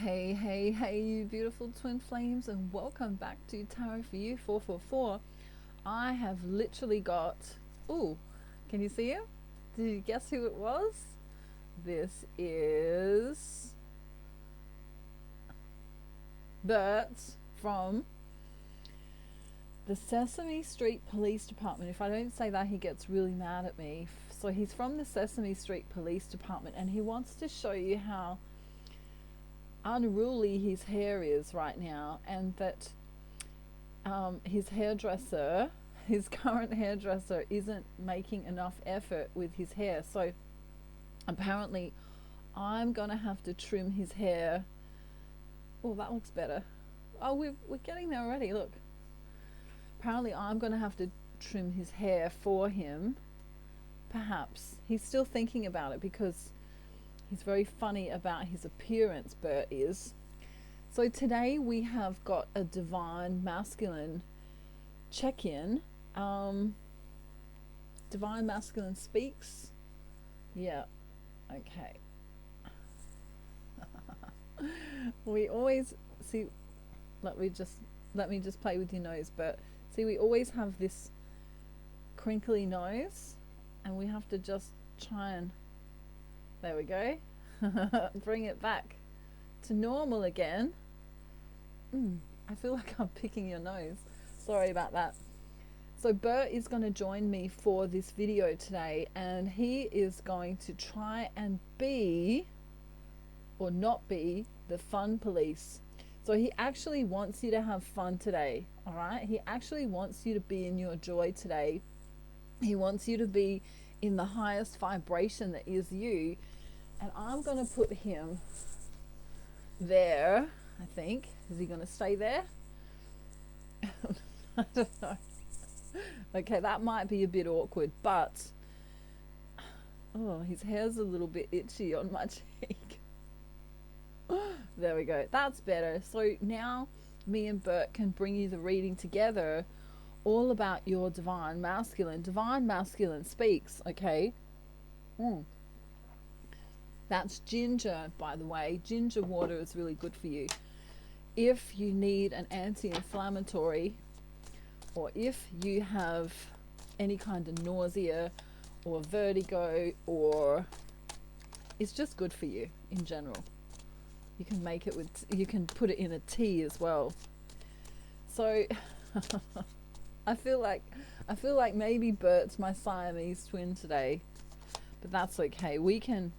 Hey, hey, hey, you beautiful twin flames, and welcome back to Tarot for You 444. I have literally got. Ooh, can you see him? Did you guess who it was? This is Bert from the Sesame Street Police Department. If I don't say that, he gets really mad at me. So he's from the Sesame Street Police Department, and he wants to show you how unruly his hair is right now, and that his hairdresser, his current hairdresser, isn't making enough effort with his hair. So apparently, I'm gonna have to trim his hair. Oh, that looks better. Oh, we're getting there already. Look. Apparently, I'm gonna have to trim his hair for him. Perhaps he's still thinking about it because he's very funny about his appearance, Bert is. So today we have got a divine masculine check-in. Divine masculine speaks. Yeah. Okay. We always see. Let me just play with your nose, Bert. See, we always have this crinkly nose, and we have to just try and. There we go. Bring it back to normal again. I feel like I'm picking your nose. Sorry about that. So Bert is going to join me for this video today, and he is going to try and be, or not be, the fun police. So he actually wants you to have fun today, all right? He actually wants you to be in your joy today. He wants you to be in the highest vibration that is you. And I'm going to put him there, I think. Is he going to stay there? I don't know. Okay, that might be a bit awkward, but oh, his hair's a little bit itchy on my cheek. There we go. That's better. So now me and Bert can bring you the reading together, all about your divine masculine. Divine masculine speaks, okay? That's ginger, by the way. Ginger water is really good for you. If you need an anti-inflammatory, or if you have any kind of nausea or vertigo, or it's just good for you in general. You can make it with, you can put it in a tea as well. So I feel like maybe Bert's my Siamese twin today, but that's okay. We can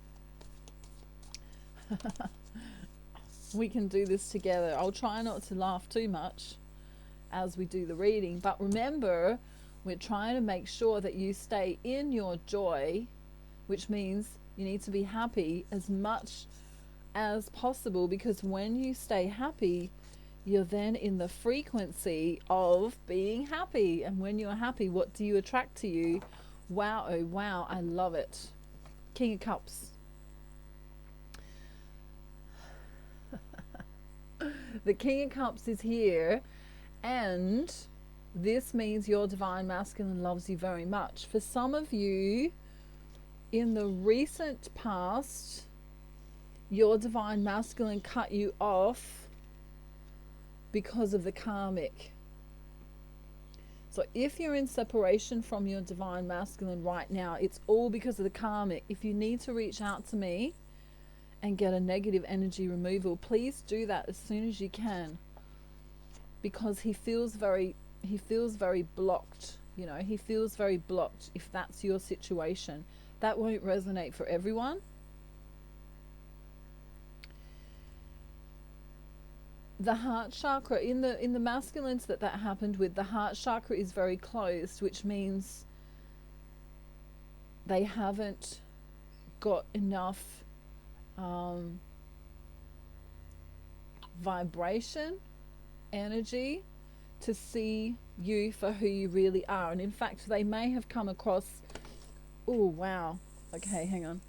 do this together. I'll try not to laugh too much as we do the reading, but remember, we're trying to make sure that you stay in your joy, which means you need to be happy as much as possible, because when you stay happy, you're then in the frequency of being happy. And when you're happy, what do you attract to you? Wow, oh wow, I love it. King of Cups. The King of Cups is here, and this means your divine masculine loves you very much. For some of you, in the recent past, your divine masculine cut you off because of the karmic. So if you're in separation from your divine masculine right now, it's all because of the karmic. If you need to reach out to me and get a negative energy removal, please do that as soon as you can, because he feels very blocked. You know, he feels very blocked. If that's your situation, that won't resonate for everyone. The heart chakra, in the masculines that happened with, the heart chakra is very closed, which means they haven't got enough vibration, energy to see you for who you really are. And in fact, they may have come across, oh wow, okay, hang on.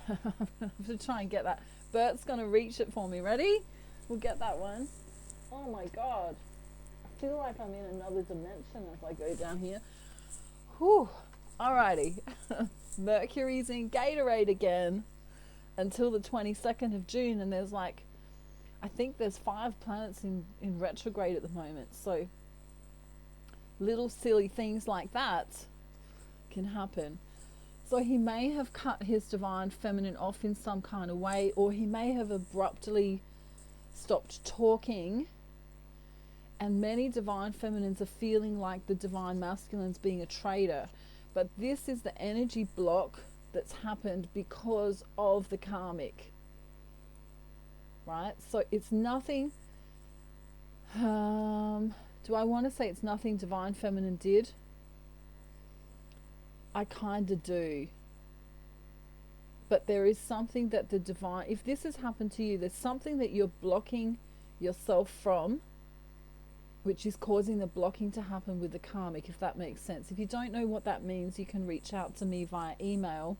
I have to try and get that. Bert's going to reach it for me. Ready? We'll get that one. Oh my god, I feel like I'm in another dimension as I go down here. Whew. Alrighty. Mercury's in Gatorade again until the 22nd of June, and there's like I think there's 5 planets in retrograde at the moment. So little silly things like that can happen. So he may have cut his divine feminine off in some kind of way, or he may have abruptly stopped talking, and many divine feminines are feeling like the divine masculine's being a traitor. But this is the energy block that's happened because of the karmic, right? So it's nothing, do I want to say it's nothing divine feminine did? I kind of do. But there is something that the divine, if this has happened to you, there's something that you're blocking yourself from, which is causing the blocking to happen with the karmic, if that makes sense. If you don't know what that means, you can reach out to me via email.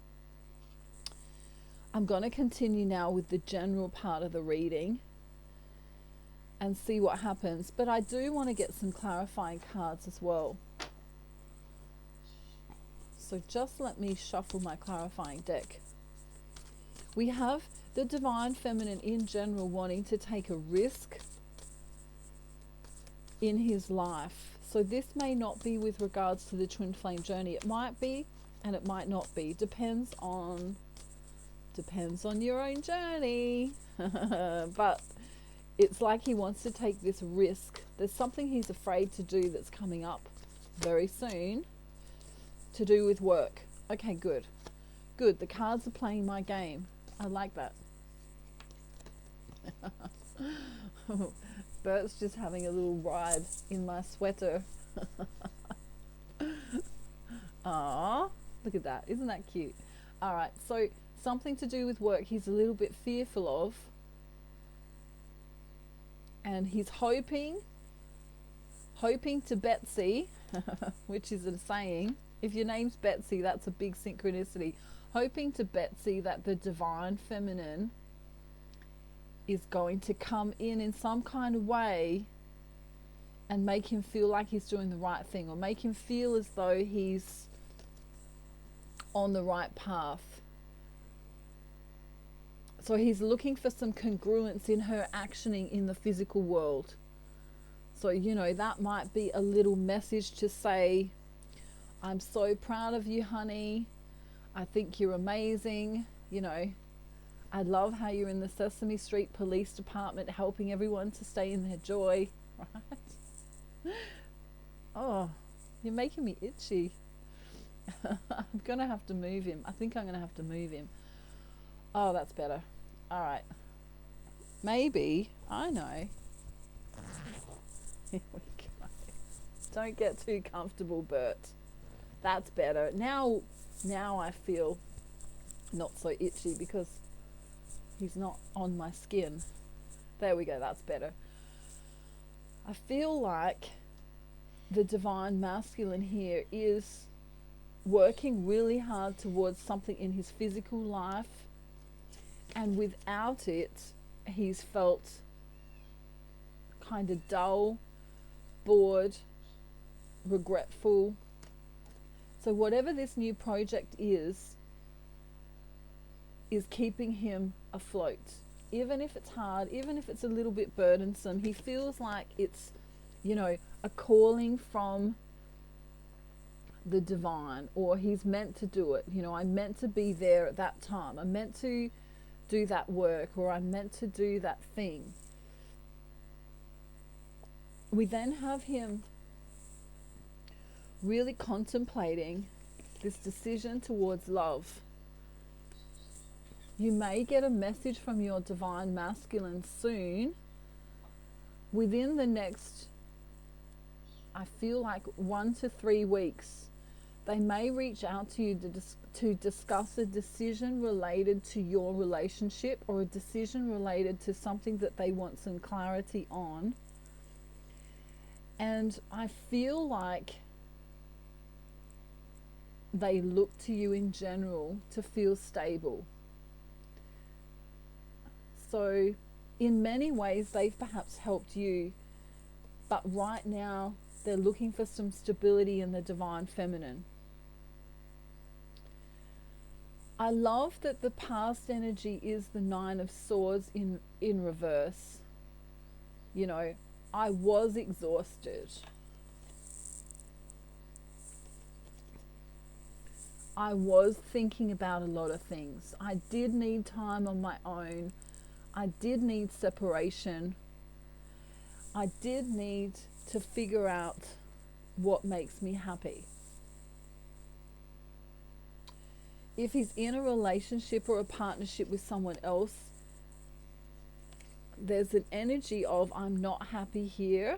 I'm going to continue now with the general part of the reading and see what happens. But I do want to get some clarifying cards as well. So just let me shuffle my clarifying deck. We have the divine feminine in general wanting to take a risk in his life. So this may not be with regards to the twin flame journey. It might be and it might not be. Depends on your own journey. But it's like he wants to take this risk. There's something he's afraid to do that's coming up very soon to do with work. Okay, good. Good. The cards are playing my game. I like that. Bert's just having a little ride in my sweater. Aww, look at that. Isn't that cute? All right, so something to do with work he's a little bit fearful of. And he's hoping to Betsy, which is a saying. If your name's Betsy, that's a big synchronicity. Hoping to Betsy that the divine feminine is going to come in some kind of way and make him feel like he's doing the right thing, or make him feel as though he's on the right path. So he's looking for some congruence in her actioning in the physical world. So, you know, that might be a little message to say, I'm so proud of you, honey. I think you're amazing. You know, I love how you're in the Sesame Street Police Department helping everyone to stay in their joy. Right? Oh, you're making me itchy. I'm going to have to move him. I think I'm going to have to move him. Oh, that's better. All right. Maybe. I know. Here we go. Don't get too comfortable, Bert. That's better. Now I feel not so itchy because he's not on my skin. There we go. That's better. I feel like the divine masculine here is working really hard towards something in his physical life, and without it he's felt kind of dull, bored, regretful. So whatever this new project is keeping him afloat. Even if it's hard, even if it's a little bit burdensome, he feels like it's, you know, a calling from the divine, or he's meant to do it. You know, I'm meant to be there at that time. I'm meant to do that work, or I'm meant to do that thing. We then have him really contemplating this decision towards love. You may get a message from your divine masculine soon. Within the next, I feel like 1 to 3 weeks, they may reach out to you to discuss a decision related to your relationship, or a decision related to something that they want some clarity on. And I feel like they look to you in general to feel stable. So in many ways they've perhaps helped you, but right now they're looking for some stability in the divine feminine. I love that the past energy is the 9 of Swords in reverse. You know, I was exhausted. I was thinking about a lot of things. I did need time on my own. I did need separation. I did need to figure out what makes me happy. If he's in a relationship or a partnership with someone else, there's an energy of I'm not happy here.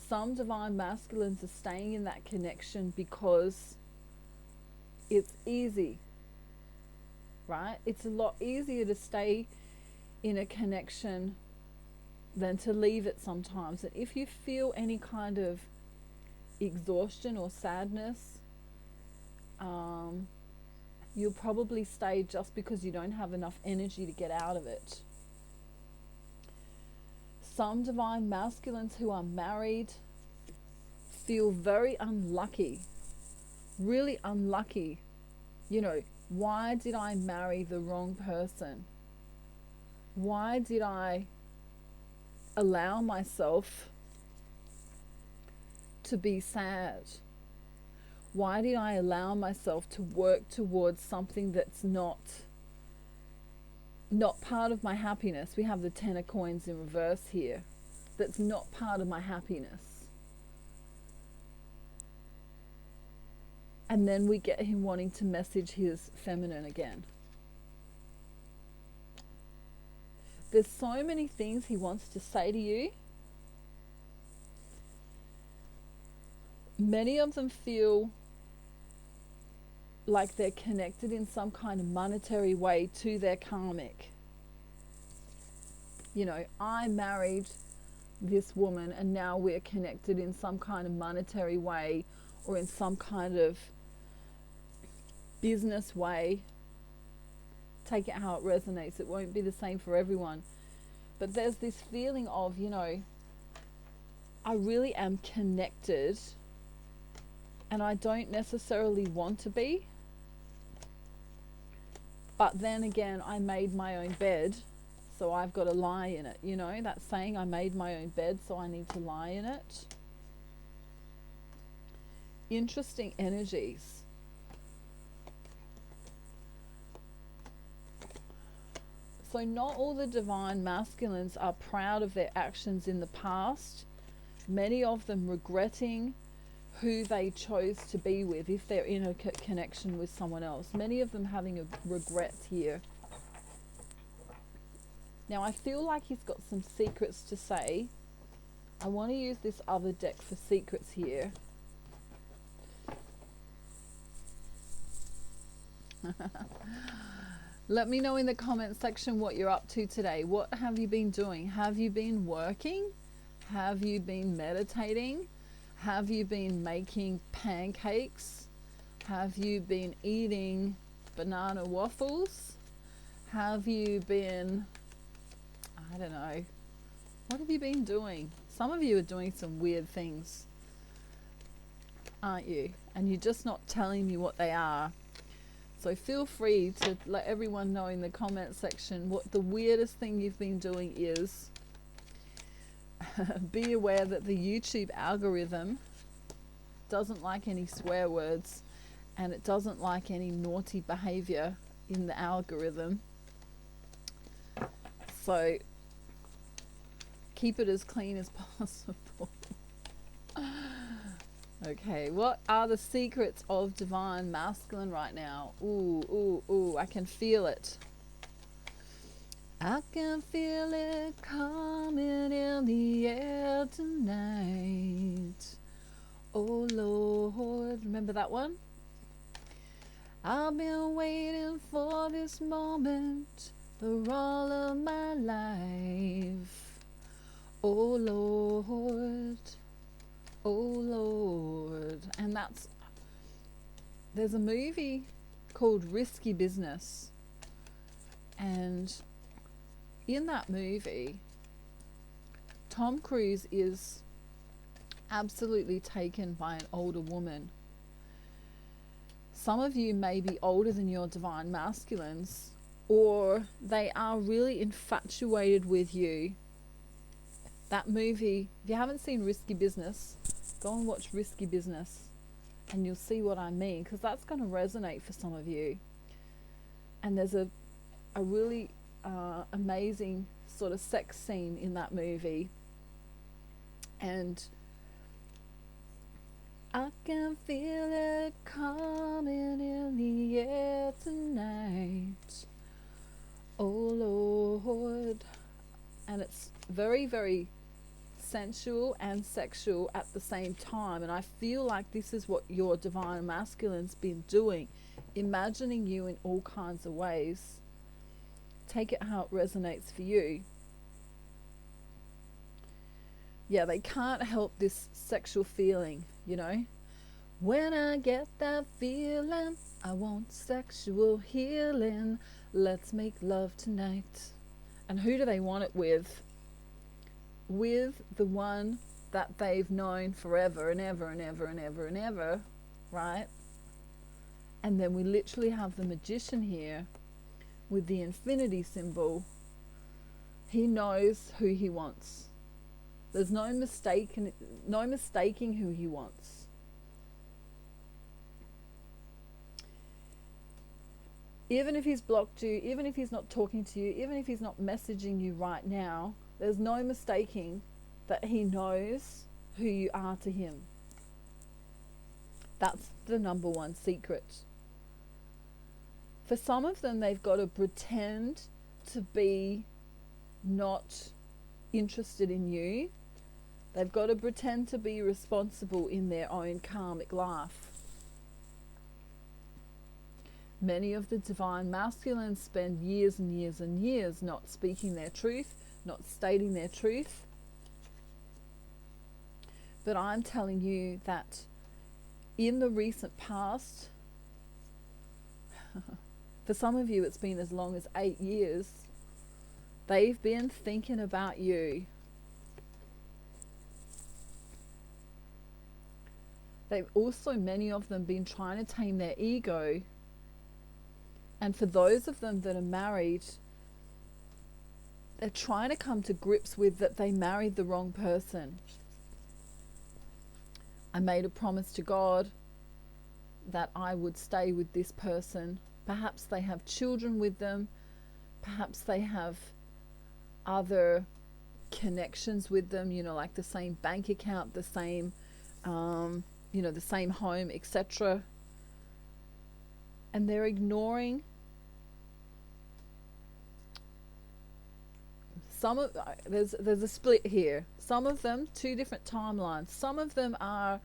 Some divine masculines are staying in that connection because it's easy, right? It's a lot easier to stay in a connection than to leave it sometimes. And if you feel any kind of exhaustion or sadness, you'll probably stay just because you don't have enough energy to get out of it. Some divine masculines who are married feel very unlucky, really unlucky. You know, why did I marry the wrong person? Why did I allow myself to be sad? Why did I allow myself to work towards something that's not part of my happiness? We have the 10 of coins in reverse here. That's not part of my happiness. And then we get him wanting to message his feminine again. There's so many things he wants to say to you. Many of them feel like they're connected in some kind of monetary way to their karmic. You know, I married this woman and now we're connected in some kind of monetary way or in some kind of business way. Take it how it resonates. It won't be the same for everyone. But there's this feeling of, you know, I really am connected and I don't necessarily want to be. But then again, I made my own bed, so I've got to lie in it. You know, that saying, I made my own bed, so I need to lie in it. Interesting energies. So not all the divine masculines are proud of their actions in the past. Many of them regretting who they chose to be with if they're in a connection with someone else. Many of them having a regret here. Now I feel like he's got some secrets to say. I want to use this other deck for secrets here. Let me know in the comment section what you're up to today. What have you been doing? Have you been working? Have you been meditating? Have you been making pancakes? Have you been eating banana waffles? Have you been, I don't know, what have you been doing? Some of you are doing some weird things, aren't you? And you're just not telling me what they are. So feel free to let everyone know in the comment section what the weirdest thing you've been doing is. Be aware that the YouTube algorithm doesn't like any swear words and it doesn't like any naughty behavior in the algorithm. So keep it as clean as possible. Okay, what are the secrets of divine masculine right now? Ooh, ooh, ooh, I can feel it. I can feel it coming in the air tonight. Oh Lord, remember that one? I've been waiting for this moment for all of my life. Oh Lord, oh Lord. And there's a movie called Risky Business, and in that movie Tom Cruise is absolutely taken by an older woman. Some of you may be older than your divine masculines, or they are really infatuated with you That movie, if you haven't seen Risky Business, go and watch Risky Business and you'll see what I mean, because that's going to resonate for some of you. And there's a really amazing sort of sex scene in that movie. And I can feel it coming in the air tonight, oh Lord. And it's very, very sensual and sexual at the same time. And I feel like this is what your divine masculine's been doing, imagining you in all kinds of ways. Take it how it resonates for you. Yeah, they can't help this sexual feeling, you know. When I get that feeling, I want sexual healing. Let's make love tonight. And who do they want it with? With the one that they've known forever and ever and ever and ever and ever, right? And then we literally have the Magician here with the infinity symbol. He knows who he wants. There's no mistaking who he wants. Even if he's blocked you, even if he's not talking to you, even if he's not messaging you right now, there's no mistaking that he knows who you are to him. That's the number one secret. For some of them, they've got to pretend to be not interested in you. They've got to pretend to be responsible in their own karmic life. Many of the divine masculines spend years and years and years not speaking their truth, not stating their truth. But I'm telling you that in the recent past, for some of you it's been as long as 8 years, they've been thinking about you. They've also, many of them, been trying to tame their ego. And for those of them that are married, they're trying to come to grips with that they married the wrong person. I made a promise to God that I would stay with this person. Perhaps they have children with them. Perhaps they have other connections with them, you know, like the same bank account, the same, you know, the same home, etc. And they're ignoring some of, there's a split here. Some of them, 2 different timelines. Some of them are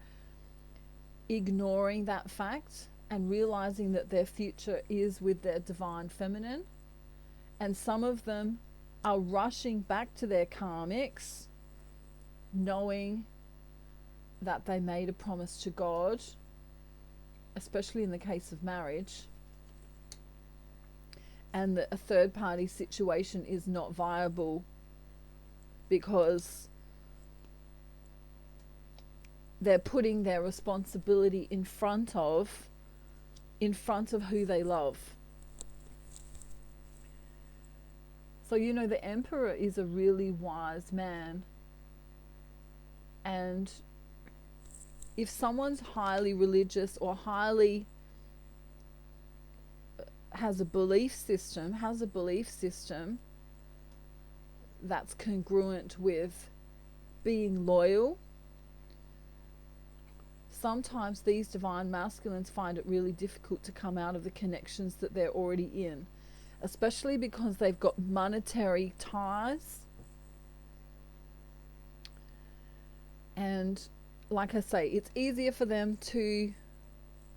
ignoring that fact and realizing that their future is with their divine feminine. And some of them are rushing back to their karmics, knowing that they made a promise to God, especially in the case of marriage, and that a third party situation is not viable because they're putting their responsibility in front of who they love. So, you know, the Emperor is a really wise man. And if someone's highly religious or highly has a belief system that's congruent with being loyal, sometimes these divine masculines find it really difficult to come out of the connections that they're already in, especially because they've got monetary ties. And like I say, it's easier for them to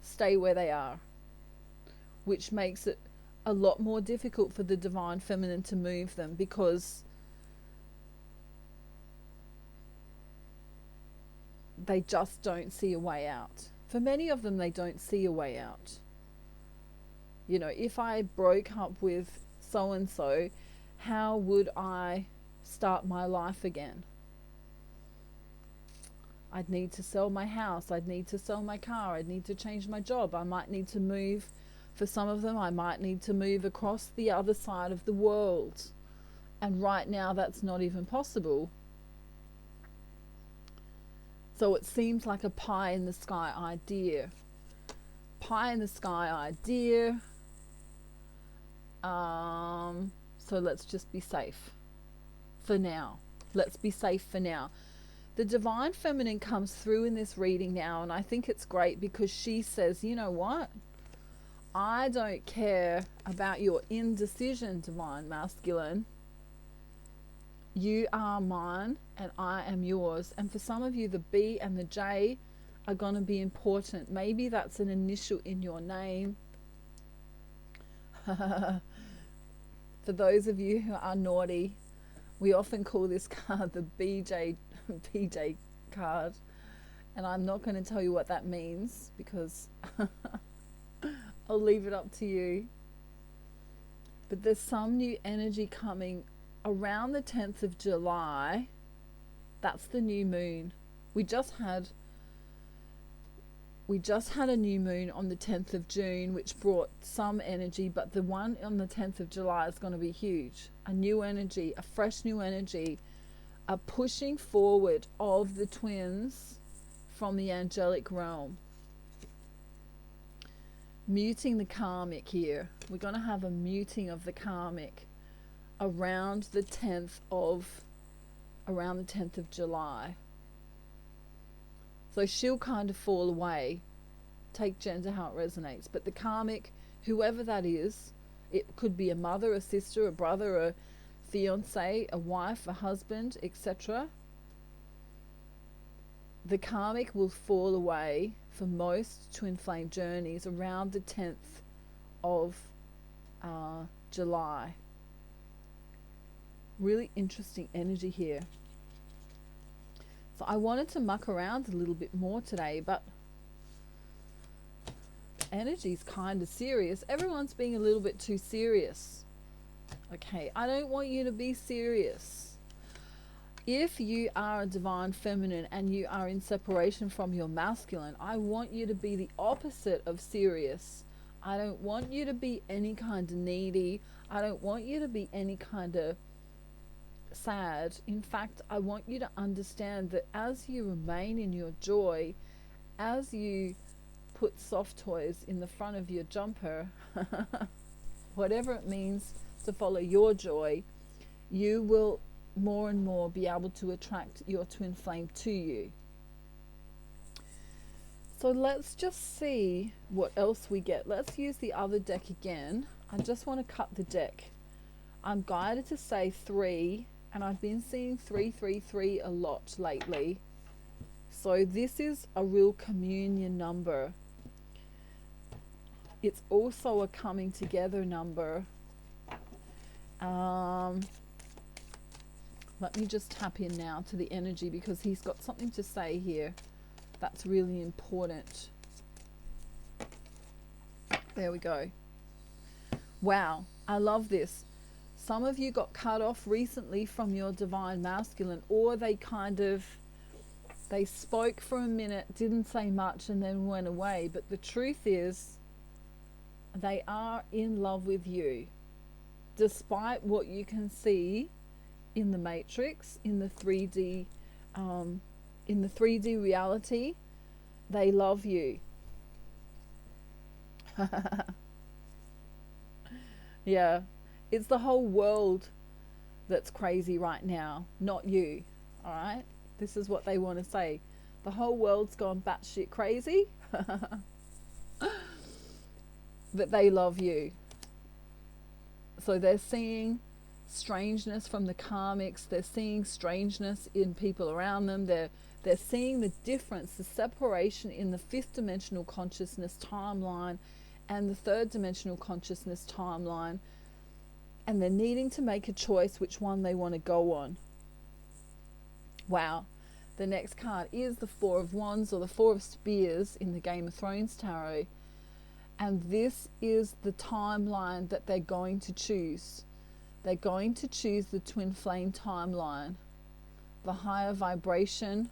stay where they are, which makes it a lot more difficult for the divine feminine to move them, because they just don't see a way out. For many of them, they don't see a way out. You know, if I broke up with so-and-so, how would I start my life again? I'd need to sell my house, I'd need to sell my car, I'd need to change my job, I might need to move. For some of them, I might need to move across the other side of the world. And right now, that's not even possible. So it seems like a pie in the sky idea. Pie in the sky idea. So let's just be safe for now. Let's be safe for now. The divine feminine comes through in this reading now, and I think it's great because she says, you know what? I don't care about your indecision, divine masculine. You are mine and I am yours. And for some of you, the B and the J are going to be important. Maybe that's an initial in your name. For those of you who are naughty, we often call this card the BJ card. And I'm not going to tell you what that means because I'll leave it up to you. But there's some new energy coming around the 10th of July. That's the new moon. We just had a new moon on the 10th of June, which brought some energy, but the one on the 10th of July is going to be huge. A new energy, a fresh new energy, a pushing forward of the twins from the angelic realm. Muting the karmic here. We're going to have a muting of the karmic around the 10th of July. So she'll kind of fall away. Take gender how it resonates. But the karmic, whoever that is, it could be a mother, a sister, a brother, a fiance, a wife, a husband, etc. The karmic will fall away for most twin flame journeys around the 10th of July. Really interesting energy here. So I wanted to muck around a little bit more today, but energy's kind of serious. Everyone's being a little bit too serious. Okay, I don't want you to be serious. If you are a divine feminine and you are in separation from your masculine, I want you to be the opposite of serious. I don't want you to be any kind of needy. I don't want you to be any kind of sad. In fact, I want you to understand that as you remain in your joy, as you put soft toys in the front of your jumper, whatever it means to follow your joy, you will more and more be able to attract your twin flame to you. So let's just see what else we get. Let's use the other deck again. I just want to cut the deck. I'm guided to say 3, and I've been seeing 333 a lot lately. So this is a real communion number. It's also a coming together number. Let me just tap in now to the energy because he's got something to say here that's really important. There we go. Wow, I love this. Some of you got cut off recently from your divine masculine, or they spoke for a minute, didn't say much, and then went away. But the truth is, they are in love with you. Despite what you can see in the matrix, in the 3D reality, they love you. Yeah, it's the whole world that's crazy right now, not you. All right, this is what they want to say. The whole world's gone batshit crazy, but they love you. So they're seeing strangeness from the karmics. They're seeing strangeness in people around them. They're seeing the difference, the separation in the 5th dimensional consciousness timeline and the 3rd dimensional consciousness timeline. And they're needing to make a choice which one they want to go on. Wow. The next card is the 4 of Wands, or the 4 of Spears in the Game of Thrones tarot. And this is the timeline that they're going to choose. They're going to choose the twin flame timeline. The higher vibration.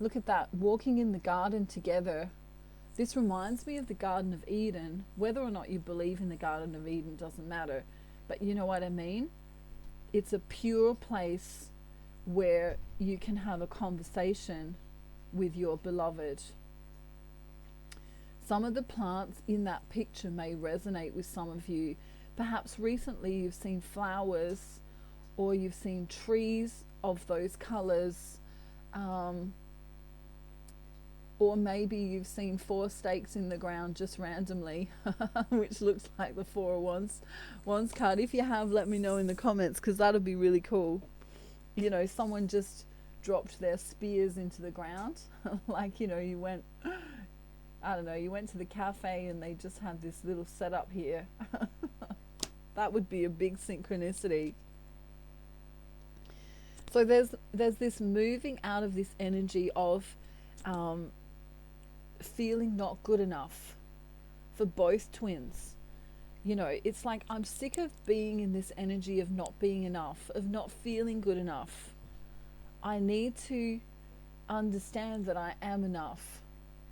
Look at that, walking in the garden together. This reminds me of the Garden of Eden. Whether or not you believe in the Garden of Eden doesn't matter. But you know what I mean? It's a pure place where you can have a conversation with your beloved. Some of the plants in that picture may resonate with some of you. Perhaps recently you've seen flowers, or you've seen trees of those colors, or maybe you've seen 4 stakes in the ground just randomly, which looks like the 4 of Wands card. If you have, let me know in the comments, because that'll be really cool. You know, someone just dropped their spears into the ground. Like, you know, you went, I don't know, you went to the cafe and they just had this little setup here. That would be a big synchronicity. So there's this moving out of this energy of feeling not good enough for both twins. You know, it's like, I'm sick of being in this energy of not being enough, of not feeling good enough. I need to understand that I am enough.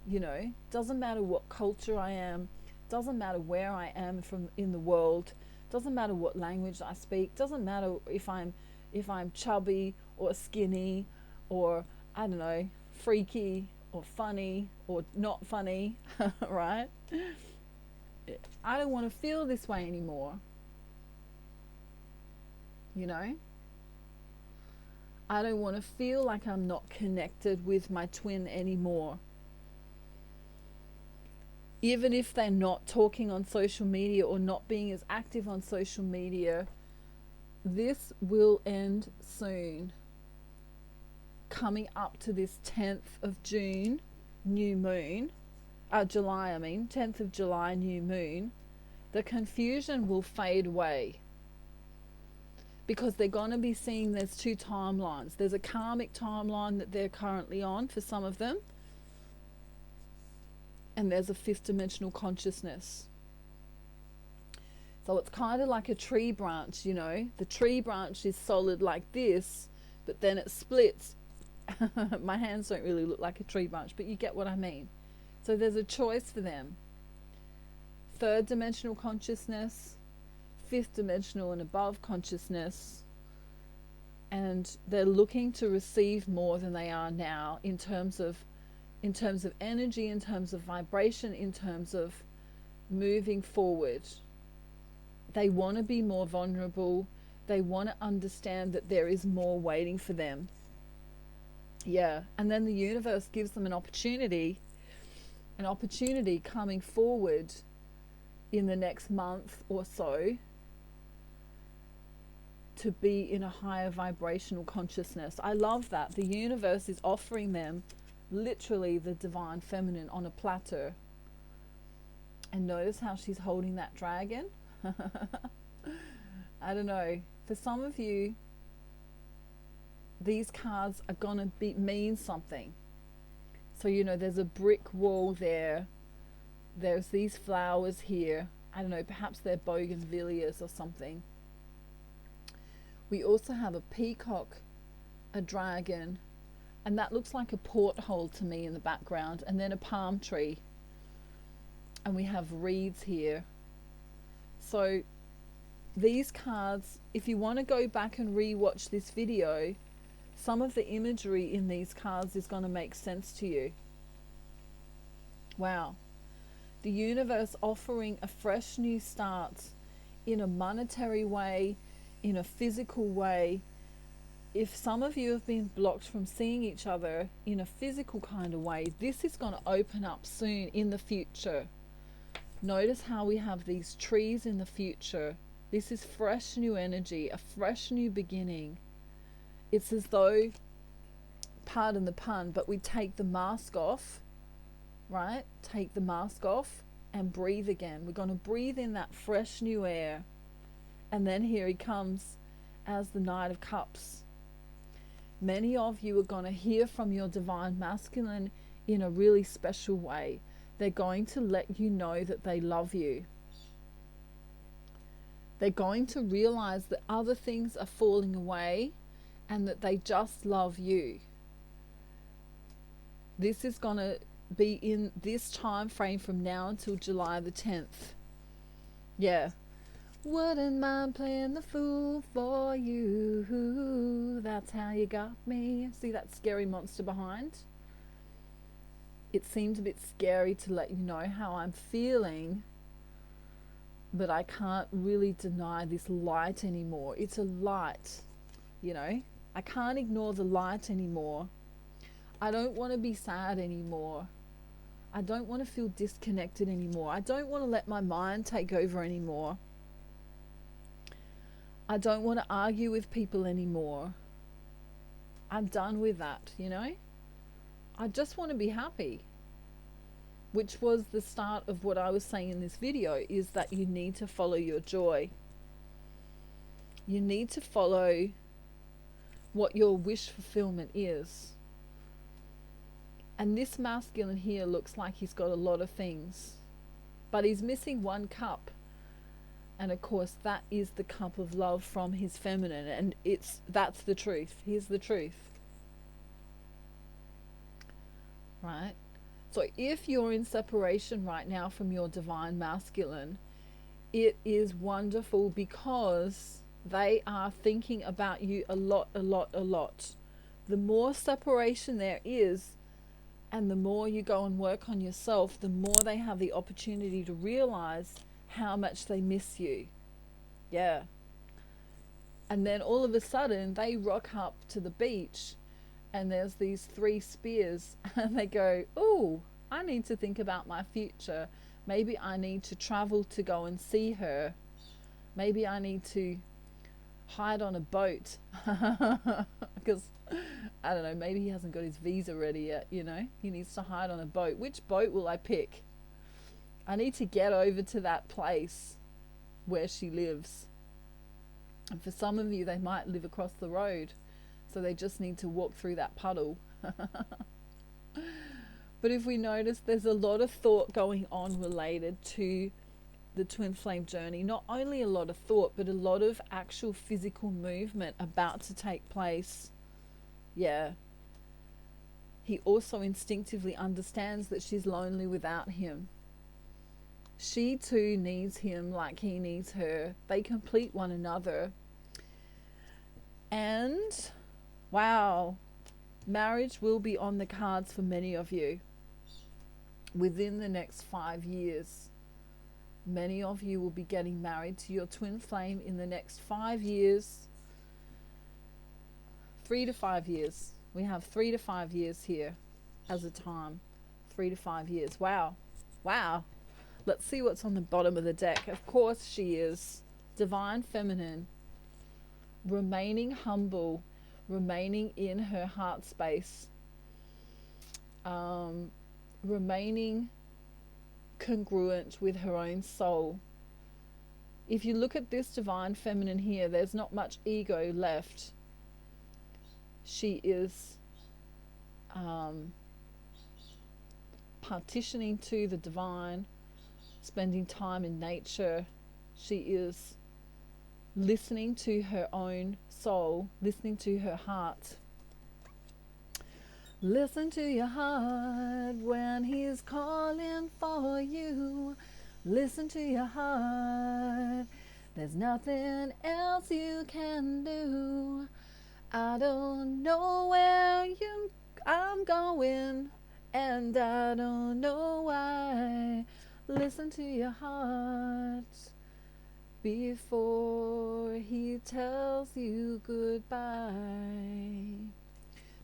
You know, doesn't matter what culture I am, doesn't matter where I am from in the world, doesn't matter what language I speak, doesn't matter if I'm chubby or skinny, or I don't know, freaky or funny or not funny, right? I don't want to feel this way anymore. You know? I don't want to feel like I'm not connected with my twin anymore. Even if they're not talking on social media or not being as active on social media, this will end soon. Coming up to this 10th of June, new moon, July, 10th of July, new moon, the confusion will fade away. Because they're going to be seeing there's 2 timelines. There's a karmic timeline that they're currently on for some of them. And there's a 5th dimensional consciousness. So it's kind of like a tree branch, you know. The tree branch is solid like this, but then it splits. My hands don't really look like a tree branch, but you get what I mean. So there's a choice for them. 3rd dimensional consciousness, 5th dimensional and above consciousness, and they're looking to receive more than they are now in terms of energy, in terms of vibration, in terms of moving forward. They want to be more vulnerable. They want to understand that there is more waiting for them. Yeah, and then the universe gives them an opportunity coming forward in the next month or so to be in a higher vibrational consciousness. I love that. The universe is offering them literally the divine feminine on a platter. And notice how she's holding that dragon. I don't know. For some of you, these cards are going to mean something. So, you know, there's a brick wall there. There's these flowers here. I don't know, perhaps they're bougainvilleas or something. We also have a peacock, a dragon, and that looks like a porthole to me in the background, and then a palm tree. And we have reeds here. So these cards, if you want to go back and re-watch this video, some of the imagery in these cards is going to make sense to you. Wow. The universe offering a fresh new start in a monetary way, in a physical way. If some of you have been blocked from seeing each other in a physical kind of way, this is going to open up soon in the future. Notice how we have these trees in the future. This is fresh new energy, a fresh new beginning. It's as though, pardon the pun, but we take the mask off, right? Take the mask off and breathe again. We're going to breathe in that fresh new air. And then here he comes as the Knight of Cups. Many of you are going to hear from your divine masculine in a really special way. They're going to let you know that they love you. They're going to realize that other things are falling away and that they just love you. This is going to be in this time frame from now until July the 10th. Yeah. Wouldn't mind playing the fool for you. That's how you got me. See that scary monster behind? it seems a bit scary to let you know how I'm feeling, but I can't really deny this light anymore. It's a light, you know. I can't ignore the light anymore. I don't want to be sad anymore. I don't want to feel disconnected anymore. I don't want to let my mind take over anymore. I don't want to argue with people anymore. I'm done with that, you know? I just want to be happy. Which was the start of what I was saying in this video, is that you need to follow your joy. You need to follow what your wish fulfillment is. And this masculine here looks like he's got a lot of things, but he's missing one cup. And of course, that is the cup of love from his feminine, and that's the truth. Here's the truth. Right? So if you're in separation right now from your divine masculine, it is wonderful, because they are thinking about you a lot, a lot, a lot. The more separation there is, and the more you go and work on yourself, the more they have the opportunity to realize how much they miss you. Yeah. And then all of a sudden they rock up to the beach and there's these 3 spears and they go, "Ooh, I need to think about my future. Maybe I need to travel to go and see her. Maybe I need to hide on a boat." Because, I don't know, maybe he hasn't got his visa ready yet, you know. He needs to hide on a boat. Which boat will I pick? I need to get over to that place where she lives. And for some of you, they might live across the road, so they just need to walk through that puddle. But if we notice, there's a lot of thought going on related to the twin flame journey. Not only a lot of thought, but a lot of actual physical movement about to take place. Yeah. He also instinctively understands that she's lonely without him. She too needs him like he needs her. They complete one another. And, wow, marriage will be on the cards for many of you within the next 5 years. Many of you will be getting married to your twin flame in the next 5 years. 3 to 5 years. We have 3 to 5 years here as a time. 3 to 5 years. Wow. Wow. Let's see what's on the bottom of the deck. Of course she is divine feminine, remaining humble, remaining in her heart space, remaining congruent with her own soul. If you look at this divine feminine here, there's not much ego left. She is partitioning to the divine, spending time in nature. She is listening to her own soul, listening to her heart. Listen to your heart when he's calling for you. Listen to your heart. There's nothing else you can do. I don't know where I'm going, and I don't know why. Listen to your heart before he tells you goodbye.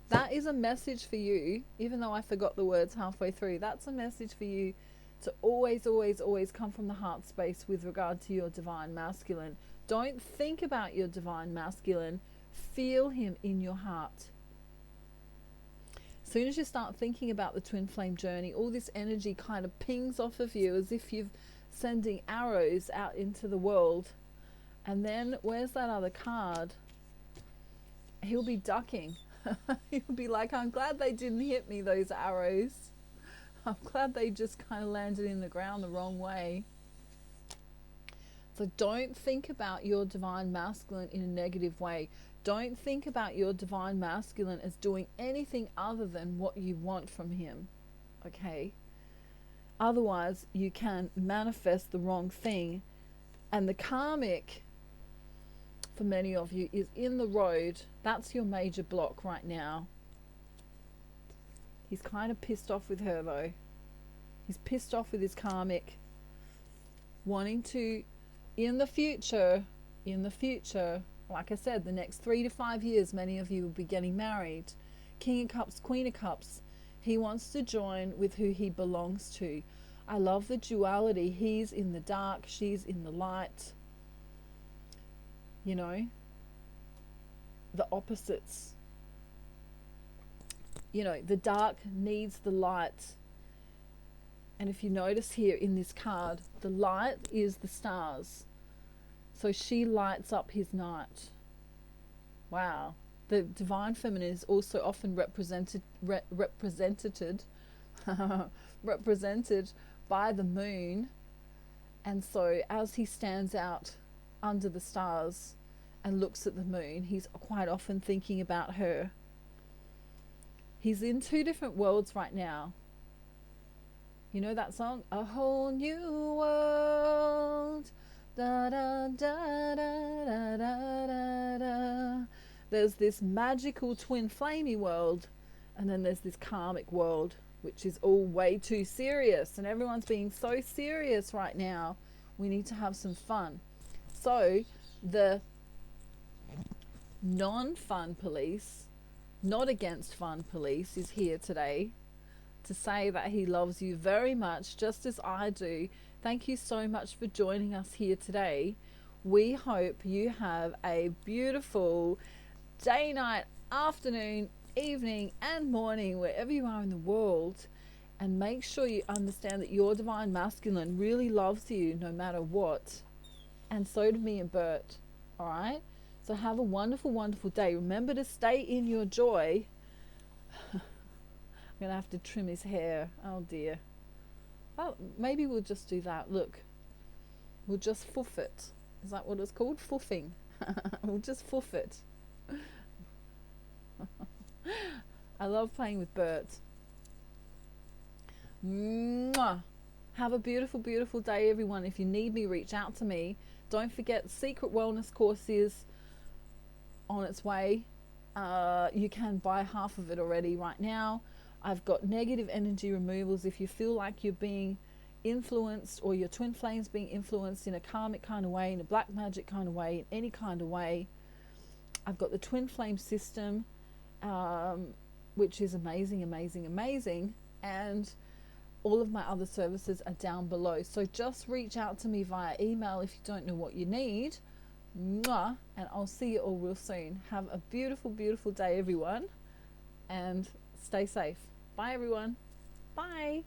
That is a message for you, even though I forgot the words halfway through. That's a message for you to always, always, always come from the heart space with regard to your divine masculine. Don't think about your divine masculine. Feel him in your heart. As soon as you start thinking about the twin flame journey, all this energy kind of pings off of you as if you're sending arrows out into the world. And then, where's that other card? He'll be ducking. He'll be like, I'm glad they didn't hit me, those arrows. I'm glad they just kind of landed in the ground the wrong way. So don't think about your divine masculine in a negative way. Don't think about your divine masculine as doing anything other than what you want from him. Okay? Otherwise, you can manifest the wrong thing. And the karmic, for many of you, is in the road. That's your major block right now. He's kind of pissed off with her though. He's pissed off with his karmic, wanting to, in the future, like I said, the next 3 to 5 years, many of you will be getting married. King of Cups, Queen of Cups. He wants to join with who he belongs to. I love the duality. He's in the dark, she's in the light. You know, the opposites. You know, the dark needs the light. And if you notice here in this card, the light is the stars. So she lights up his night. Wow. The divine feminine is also often represented represented by the moon. And so as he stands out under the stars and looks at the moon, he's quite often thinking about her. He's in 2 different worlds right now. You know that song? A whole new world. Da, da, da, da, da, da, da, da. There's this magical twin flamey world, and then there's this karmic world, which is all way too serious, and everyone's being so serious right now. We need to have some fun. So the non-fun police, not against fun police, is here today to say that he loves you very much, just as I do. Thank you so much for joining us here today. We hope you have a beautiful day, night, afternoon, evening and morning, wherever you are in the world. And make sure you understand that your divine masculine really loves you no matter what. And so do me and Bert. All right? So have a wonderful, wonderful day. Remember to stay in your joy. I'm going to have to trim his hair. Oh dear. Oh, maybe we'll just do that. Look. We'll just foof it. Is that what it's called? Foofing. We'll just foof it. I love playing with Bert. Mwah. Have a beautiful, beautiful day, everyone. If you need me, reach out to me. Don't forget, Secret Wellness course is on its way. You can buy half of it already right now. I've got negative energy removals. If you feel like you're being influenced, or your twin flames being influenced in a karmic kind of way, in a black magic kind of way, in any kind of way, I've got the twin flame system, which is amazing, amazing, amazing. And all of my other services are down below. So just reach out to me via email if you don't know what you need. Mwah, and I'll see you all real soon. Have a beautiful, beautiful day, everyone, and stay safe. Bye, everyone. Bye.